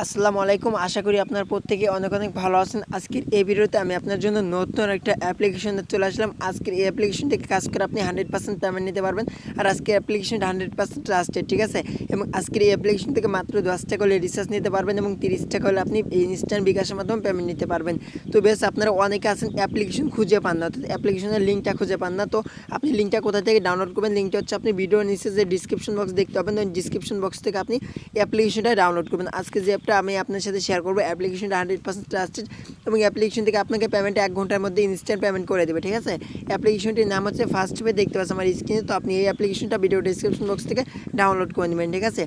আসসালামু আলাইকুম। আশা করি আপনার প্রত্যেকে অনেক অনেক ভালো আছেন। আজকের এই ভিডিওতে আমি আপনার জন্য নতুন একটা অ্যাপ্লিকেশনে চলে আসলাম। আজকের এই অ্যাপ্লিকেশন থেকে কাজ করে আপনি 100% পেমেন্ট নিতে পারবেন। আর আজকের অ্যাপ্লিকেশনটা 100% ট্রাস্টেড, ঠিক আছে? এবং আজকের এই অ্যাপ্লিকেশন থেকে মাত্র 10 টাকা হলে রিচার্জ নিতে পারবেন এবং 30 টাকা হলে আপনি ইনস্ট্যান্ট বিকাশের মাধ্যমে পেমেন্ট নিতে পারবেন। তো বেশ, আপনারা অনেকে আছেন অ্যাপ্লিকেশন খুঁজে পান না, অর্থাৎ অ্যাপ্লিকেশনের লিঙ্কটা খুঁজে পান না। তো আপনি লিঙ্কটা কোথা থেকে ডাউনলোড করবেন? লিঙ্কটা হচ্ছে আপনি ভিডিওর নিচে যে ডিসক্রিপশন বক্স দেখতে পাবেন, ওই ডিসক্রিপশন বক্স থেকে আপনি অ্যাপ্লিকেশনটা ডাউনলোড করবেন। আজকে যে অ্যাপটা আমি আপনার সাথে শেয়ার করবো, অ্যাপ্লিকেশনটা 100% ট্রাস্টেড এবং অ্যাপ্লিকেশন থেকে আপনাকে পেমেন্ট 1 ঘন্টার মধ্যে ইনস্ট্যান্ট পেমেন্ট করে দেবে, ঠিক আছে? অ্যাপ্লিকেশনটির নাম হচ্ছে ফার্স্ট পে, দেখতে পাচ্ছেন আমার স্ক্রিনে। তো আপনি এই অ্যাপ্লিকেশনটা ভিডিও ডিসক্রিপশন বক্স থেকে ডাউনলোড করে নেবেন, ঠিক আছে?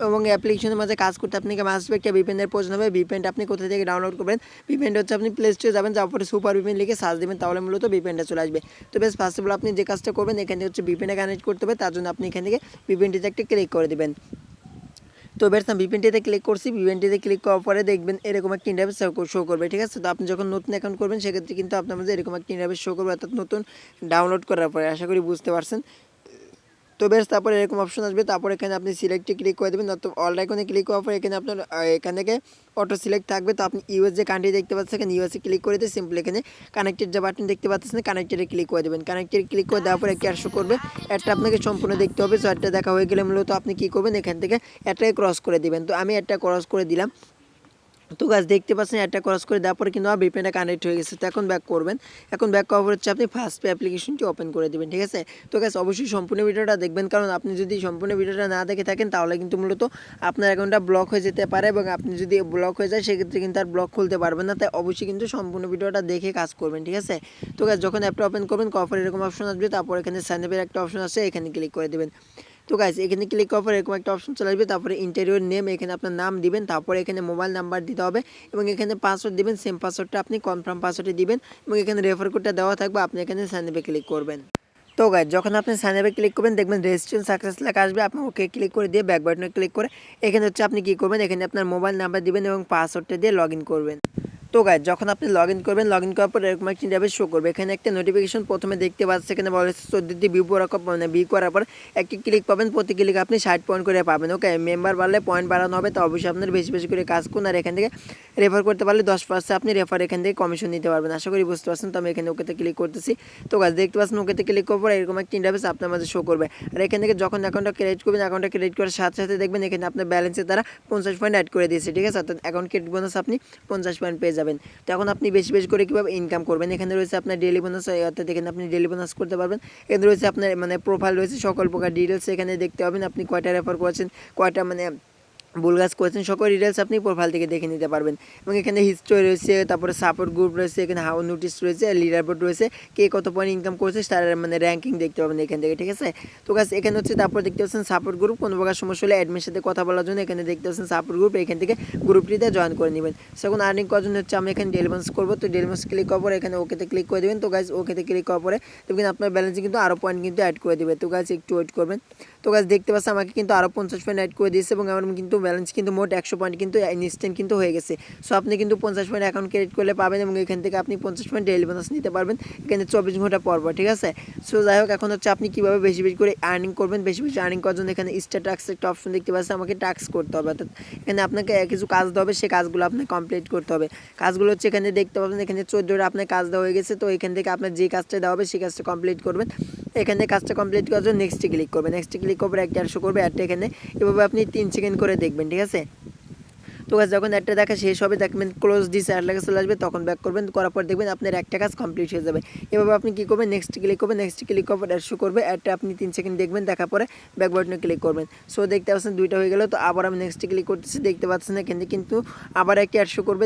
এবং অ্যাপ্লিকেশনের মাঝে কাজ করতে আপনাকে মাস্ট একটা ভিপিএনের প্রয়োজন হবে। ভিপিএনটা আপনি কোথা থেকে ডাউনলোড করবেন? ভিপিএনটা হচ্ছে আপনি প্লে স্টোরে যাবেন, যাওয়ার পরে সুপার ভিপিএন লিখে সার্চ দেবেন, তাহলে মূলত ভিপিএনটা চলে আসবে। তো বেশ, ফার্স্ট অফ অল আপনি যে কাজটা করবেন, এখানে হচ্ছে ভিপিএনে কানেক্ট করতে হবে। তার জন্য আপনি এখান থেকে ভিপিএনটিতে একটা ক্লিক করে দেবেন। তো বেশ, আমি ভিপিএনটিতে ক্লিক করছি। ভিপিএনটিতে ক্লিক করার পরে দেখবেন এরকম একটা ইন্টারফেস শো করবে, ঠিক আছে? তো আপনি যখন নতুন অ্যাকাউন্ট করবেন সেক্ষেত্রে কিন্তু আপনার মাঝে এরকম একটা ইন্টারফেস শো করবে, অর্থাৎ নতুন ডাউনলোড করার পরে। আশা করি বুঝতে পারছেন। তো বেশ, তারপরে এরকম অপশন আসবে। তারপর এখানে আপনি সিলেক্টে ক্লিক করে দেবেন, অর্থাৎ অল আইকনে ক্লিক করার পর এখানে আপনার এখান থেকে অটো সিলেক্ট থাকবে। তো আপনি ইউএস যে কান্ট্রি দেখতে পাচ্ছেন, এখানে ইউএসএ ক্লিক করে দিয়ে সিম্পল এখানে কানেক্টেড যে বাটন দেখতে পাচ্ছেন, কানেক্টেডে ক্লিক করে দেবেন। কানেক্টেড ক্লিক করে দেওয়ার পর একটা অ্যাড শো করবে। অ্যাডটা আপনাকে সম্পূর্ণ দেখতে হবে। সো অ্যাডটা দেখা হয়ে গেলে মূলত আপনি কী করবেন, এখান থেকে অ্যাডটাকে ক্রস করে দিবেন। তো আমি অ্যাডটা ক্রস করে দিলাম। তো গাছ দেখতে পাচ্ছেন একটা ক্রস করে দেওয়ার পরে কিন্তু আমার ভিপিএনটা কানেক্ট হয়ে গেছে। তো এখন ব্যাক করবেন। এখন ব্যাক করার পর হচ্ছে আপনি ফার্স্ট পে অ্যাপ্লিকেশনটি ওপেন করে দেবেন, ঠিক আছে? তো গাছ অবশ্যই সম্পূর্ণ ভিডিওটা দেখবেন, কারণ আপনি যদি সম্পূর্ণ ভিডিওটা না দেখে থাকেন তাহলে কিন্তু মূলত আপনার অ্যাকাউন্টটা ব্লক হয়ে যেতে পারে, এবং আপনি যদি ব্লক হয়ে যায় সেক্ষেত্রে কিন্তু আর ব্লক খুলতে পারবেন না। তাই অবশ্যই কিন্তু সম্পূর্ণ ভিডিওটা দেখে কাজ করবেন, ঠিক আছে? তো গাছ যখন অ্যাপটা ওপেন করবেন, করার পর এরকম অপশন আসবে। তারপর এখানে সাইন আপের একটা অপশন আছে, এখানে ক্লিক করে দেবেন। তো গাইস এখানে ক্লিক করার পর এরকম একটা অপশন চলে আসবে। তারপরে ইন্টারভিউর নেম, এখানে আপনার নাম দিবেন। তারপরে এখানে মোবাইল নাম্বার দিতে হবে এবং এখানে পাসওয়ার্ড দিবেন। সেম পাসওয়ার্ডটা আপনি কনফার্ম পাসওয়ার্ডে দিবেন এবং এখানে রেফার কোডটা দেওয়া থাকবে। আপনি এখানে সাইন আপে ক্লিক করবেন। তো গাইস যখন আপনি সাইন আপে ক্লিক করবেন, দেখবেন রেজিস্ট্রেশন সাকসেস লেখা আসবে। আপনি ওকে ক্লিক করে দিয়ে ব্যাক বাটনে ক্লিক করে এখানে হচ্ছে আপনি কী করবেন, এখানে আপনার মোবাইল নাম্বার দিবেন এবং পাসওয়ার্ডটা দিয়ে লগ ইন করবেন। তো গাইস যখন আপনি লগ ইন করবেন, লগ ইন করার পর এরকম একটা ইন্টারফেস শো করবে। এখানে একটা নোটিফিকেশন প্রথমে দেখতে পাচ্ছেন, এখানে বলা হচ্ছে 14টি ভিউ করার পর একটি ক্লিক পাবেন। প্রতি ক্লিক আপনি 60 পয়েন্ট করে পাবেন। ওকে, মেম্বার বাড়লে পয়েন্ট বাড়ানো হবে। তো অবশ্যই আপনার বেশি বেশি করে কাজ করুন। আর এখান থেকে রেফার করতে পারলে 10% আপনি রেফার এখান থেকে কমিশন নিতে পারবেন। আশা করি বুঝতে পারছেন। তো আমি এখানে ওকেতে ক্লিক করতেছি। তো গাইস দেখতে পাচ্ছেন ওকেতে ক্লিক করার পর এরকম একটা ইন্টারফেস আপনার মাঝে শো করবে। আর এখান থেকে যখন অ্যাকাউন্টটা ক্রিয়েট করবেন, অ্যাকাউন্টটা ক্রিয়েট করার সাথে সাথে দেখবেন এখানে আপনার ব্যালেন্সের দ্বারা 50 পয়েন্ট অ্যাড করে দিয়েছে, ঠিক আছে? অর্থাৎ অ্যাকাউন্ট ক্রেডিট বোনাস আপনি 50 পয়েন্ট পেয়ে যাবেন। তো এখন আপনি বেশি বেশি করে কীভাবে ইনকাম করবেন, এখানে রয়েছে আপনার ডেলি বোনাস, অর্থাৎ এখানে আপনি ডেলি বোনাস করতে পারবেন। এখানে রয়েছে আপনার প্রোফাইল রয়েছে, সকল প্রকার ডিটেলস এখানে দেখতে পাবেন। আপনি কয়টা রেফার করেছেন, কয়টা ভুল কাজ করেছেন, সকল ডিটেলস আপনি প্রোফাইল থেকে দেখে নিতে পারবেন। এবং এখানে হিস্ট্রি রয়েছে, তারপরে সাপোর্ট গ্রুপ রয়েছে, এখানে হাউ নোটিস রয়েছে, লিডার বোর্ড রয়েছে, কে কত পয়েন্ট ইনকাম করেছে তার র্যাঙ্কিং দেখতে পাবেন এখান থেকে, ঠিক আছে? তো গাছ এখানে হচ্ছে তারপর দেখতে পাচ্ছেন সাপোর্ট গ্রুপ। কোনো প্রকার সমস্যা হলে অ্যাডমিনের সাথে কথা বলার জন্য এখানে দেখতে পাচ্ছেন সাপোর্ট গ্রুপ, এখান থেকে গ্রুপটিতে জয়েন করে নেবেন। সেখন আর্নিং করার জন্য হচ্ছে আমি এখানে ডেলি বোনাস করবো। তো ডেলি বোনাস ক্লিক করার পরে এখানে ওকেতে ক্লিক করে দেবেন। তো গাছ ওকেতে ক্লিক করার পরে দেখবেন আপনার ব্যালেন্সে কিন্তু আরও পয়েন্ট কিন্তু অ্যাড করে দেবে। তো গাছ একটু ওয়েট করবেন। তো গাছ দেখতে পাচ্ছেন আমাকে কিন্তু আরও 50 পয়েন্ট অ্যাড করে দিয়েছে এবং আমার কিন্তু ব্যালেন্স কিন্তু মোট 100 পয়েন্ট কিন্তু ইনস্ট্যান্ট কিন্তু হয়ে গেছে। সো আপনি কিন্তু 50 পয়েন্ট অ্যাকাউন্ট ক্রেডিট করলে পাবেন এবং এখান থেকে আপনি 50 পয়েন্ট ডেইলি বোনাস নিতে পারবেন এখানে 24 ঘন্টা পর, ঠিক আছে? সো যাই হোক, এখন হচ্ছে আপনি কীভাবে বেশি বেশি করে আর্নিং করবেন। বেশি বেশি আর্নিং করার জন্য এখানে স্টার টাস্ক একটা অপশন দেখতে পাচ্ছেন, আমাকে টাস্ক করতে হবে। অর্থাৎ এখানে আপনাকে কিছু কাজ দেওয়া হবে, সেই কাজগুলো আপনাকে কমপ্লিট করতে হবে। কাজগুলো হচ্ছে এখানে দেখতে পাবেন, এখানে 14টা আপনার কাজ দেওয়া হয়ে গেছে। তো এখান থেকে আপনার যে কাজটা দেওয়া হবে সেই কাজটা কমপ্লিট করবেন। এখানে কাজটা কমপ্লিট করার জন্য নেক্সটে ক্লিক করবেন। নেক্সটে ক্লিক করবে একটা শো করবে। অ্যাডটা এখানে এভাবে আপনি 3 সেকেন্ড করে দেখবেন, ঠিক আছে? তো গাছ যখন একটা দেখা শেষ হবে, দেখবেন ক্লোজ দিস অ্যাড লেখা চলে আসবে, তখন ব্যাক করবেন। করার পর দেখবেন আপনার একটা কাজ কমপ্লিট হয়ে যাবে। এভাবে আপনি কী করবেন, নেক্সট ক্লিক করবেন। নেক্সট ক্লিক করার পর অ্যাড শো করবে। অ্যাডটা আপনি 3 সেকেন্ড দেখবেন, দেখার পরে ব্যাক বাটনে ক্লিক করবেন। সো দেখতে পাচ্ছেন দুইটা হয়ে গেল। তো আবার আমি নেক্সট ক্লিক করতেছি, দেখতে পাচ্ছেন এখানে কিন্তু আবার একটা অ্যাড শো করবে।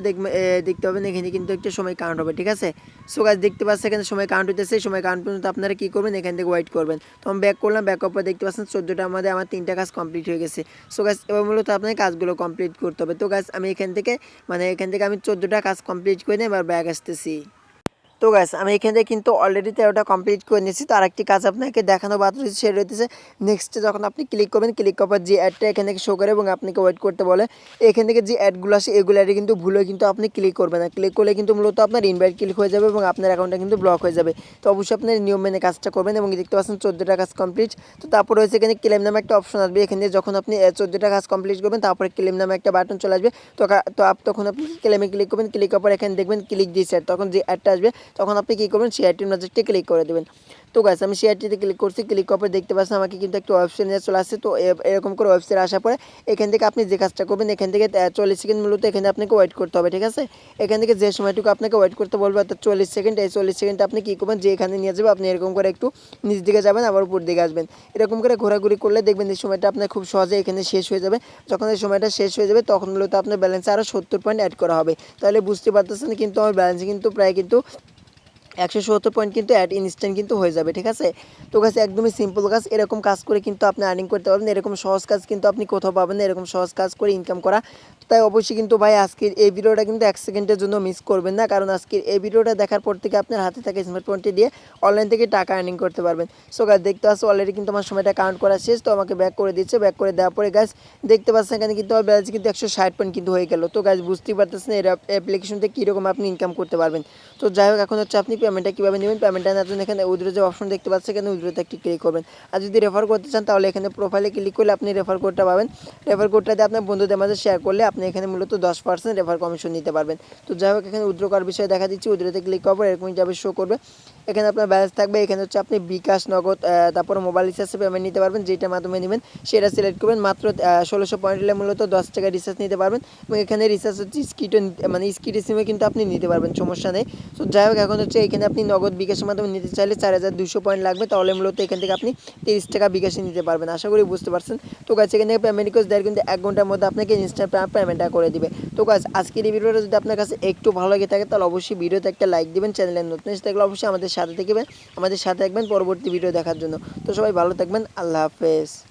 দেখতে পাবেন এখানে কিন্তু একটা সময় কাউন্ট হবে, ঠিক আছে? সো গাছ দেখতে পাচ্ছেন এখানে সময় কাউন্ট হতেছে। সময় কাউন্ট পর্যন্ত আপনারা কী করবেন, এখান থেকে ওয়েট করবেন। তো আমি ব্যাক করলাম। ব্যাক করার পর দেখতে পাচ্ছেন 14টার মধ্যে আমার 3টা কাজ কমপ্লিট হয়ে গেছে। সো গাছ এবার মূলত আপনার কাজগুলো কমপ্লিট করতে হবে। তো গাছ আমি এখান থেকে আমি 14টা কাজ কমপ্লিট করে নিয়ে এবার ব্যাক আসতেছি। তো গাইস আমি এখান থেকে কিন্তু অলরেডি 13টা কমপ্লিট করে নিয়েছি। তো আরেকটি কাজ আপনাকে দেখানো বাদ রয়েছে, সেটা রয়েছে নেক্সটে যখন আপনি ক্লিক করবেন, ক্লিক করার পর যে অ্যাডটা এখান থেকে শো করে এবং আপনাকে ওয়েট করতে বলে, এখান থেকে যে অ্যাডগুলো আসে এগুলো অ্যাডে কিন্তু ভুলেও কিন্তু আপনি ক্লিক করবেন না। ক্লিক করলে কিন্তু মূলত আপনার ইনভাইট ক্লিক হয়ে যাবে এবং আপনার অ্যাকাউন্টটা কিন্তু ব্লক হয়ে যাবে। তো অবশ্যই আপনার নিয়ম মেনে কাজটা করবেন এবং দেখতে পাচ্ছেন 14টা কাজ কমপ্লিট। তো তারপর রয়েছে এখানে ক্লেম নামে একটা অপশন আসবে, এখানে যখন আপনি 14টা কাজ কমপ্লিট করবেন তারপরে ক্লেম নামে একটা বাটন চলে আসবে। তখন আপনি ক্লেমে ক্লিক করবেন, ক্লিক করার পর এখানে দেখবেন ক্লিক দিস অ্যাড, তখন যে অ্যাডটা আসবে তখন আপনি কী করবেন, শেয়ারটির ম্যাজিকটি ক্লিক করে দেবেন। তো গাইস আমি শেয়ারটিতে ক্লিক করছি, ক্লিক করার পর দেখতে পাচ্ছেন আমাকে কিন্তু একটা ওয়েবসাইট নিয়ে চলে আসছে। তো এরকম করে ওয়েবসাইট আসার পরে এখান থেকে আপনি যে কাজটা করবেন, এখান থেকে 40 সেকেন্ড মূলত এখানে আপনাকে ওয়েট করতে হবে, ঠিক আছে। এখান থেকে যে সময়টুকু আপনাকে ওয়েট করতে বলবে অর্থাৎ 40 সেকেন্ড, এই 40 সেকেন্ডে আপনি কী করবেন, যে এখানে নিয়ে যাবে আপনি এরকম করে একটু নিচ দিকে যাবেন আবার উপর দিকে আসবেন, এরকম করে ঘোরাঘুরি করলে দেখবেন এই সময়টা আপনার খুব সহজে এখানে শেষ হয়ে যাবে। যখন এই সময়টা শেষ হয়ে যাবে তখন মূলত আপনার ব্যালেন্সে আরও 70 পয়েন্ট অ্যাড করা হবে। তাহলে বুঝতে পারতেছেন কিন্তু আমার ব্যালেন্সে কিন্তু প্রায় কিন্তু 170 পয়েন্ট কিন্তু অ্যাড ইনস্ট্যান্ট কিন্তু হয়ে যাবে, ঠিক আছে। তো গাছ একদমই সিম্পল কাজ, এরকম কাজ করে কিন্তু আপনি আর্নিং করতে পারবেন। এরকম সহজ কাজ কিন্তু আপনি কোথাও পাবেন না, এরকম সহজ কাজ করে ইনকাম করা। তাই অবশ্যই কিন্তু ভাই আজকের এই ভিডিওটা কিন্তু 1 সেকেন্ডের জন্য মিস করবেন না, কারণ আজকের এই ভিডিওটা দেখার পর থেকে আপনার হাতে থাকা স্মার্টফোনটি দিয়ে অনলাইন থেকে টাকা আর্নিং করতে পারবেন। সো গাছ দেখতে পাচ্ছ অলরেডি কিন্তু আমার সময়টা কাউন্ট করা শেষ, তো আমাকে ব্যাক করে দিচ্ছে। ব্যাক করে দেওয়ার পরে গাছ দেখতে পাচ্ছেন এখানে কিন্তু আমার ব্যালেন্স কিন্তু 160 পয়েন্ট কিন্তু হয়ে গেল। তো গাছ বুঝতেই পারতেছেন এই অ্যাপ্লিকেশন থেকে কীরকম আপনি ইনকাম করতে পারবেন। তো যাই হোক এখন হচ্ছে আপনি পেমেন্টটা কীভাবে নেবেন, পেমেন্টটা নেওয়ার জন্য এখানে উইথড্র যে অপশন দেখতে পাচ্ছেন, এখানে উইথড্রোতে একটি ক্লিক করবেন। আর যদি রেফার করতে চান তাহলে এখানে প্রোফাইলে ক্লিক করলে আপনি রেফার কোডটা পাবেন। রেফার কোডটা দিয়ে আপনার বন্ধুদের মাঝে শেয়ার করলে আপনি এখানে মূলত 10% রেফার কমিশন নিতে পারবেন। তো যাই হোক এখানে উইথড্র করার বিষয়ে দেখা দিচ্ছি, উইথড্রোতে ক্লিক করার পর এরকম যাবে শো করবে, এখানে আপনার ব্যালেন্স থাকবে। এখানে হচ্ছে আপনি বিকাশ, নগদ, তারপর মোবাইল রিচার্জে পেমেন্ট নিতে পারবেন, যেটার মাধ্যমে নেবেন সেটা সিলেক্ট করবেন। মাত্র 1600 পয়েন্ট হলে মূলত 10 টাকা রিচার্জ নিতে পারবেন এবং এখানে রিচার্জ হচ্ছে স্কিটে সিমে কিন্তু আপনি নিতে পারবেন, সমস্যা নেই। তো যাই হোক এখন হচ্ছে এখানে আপনি নগদ বিকাশের মাধ্যমে নিতে চাইলে 4200 পয়েন্ট লাগবে, তাহলে মূলত এখান থেকে আপনি 30 টাকা বিকাশে নিতে পারবেন, আশা করি বুঝতে পারছেন। তো গাছ এখানে পেমেন্ট রিকোয়েস্ট দেয় কিন্তু 1 ঘন্টার মধ্যে আপনাকে ইনস্ট্যান্ট পেমেন্টটা করে দিবে। তো গাছ আজকের এই ভিডিওটা যদি আপনার কাছে একটু ভালো লাগে থাকে তাহলে অবশ্যই ভিডিওতে একটা লাইক দিবেন, চ্যানেলে নতুন এসে থাকলে অবশ্যই আমাদের সাথে থাকবেন পরবর্তী ভিডিও দেখার জন্য। তো সবাই ভালো থাকবেন, আল্লাহ হাফেজ।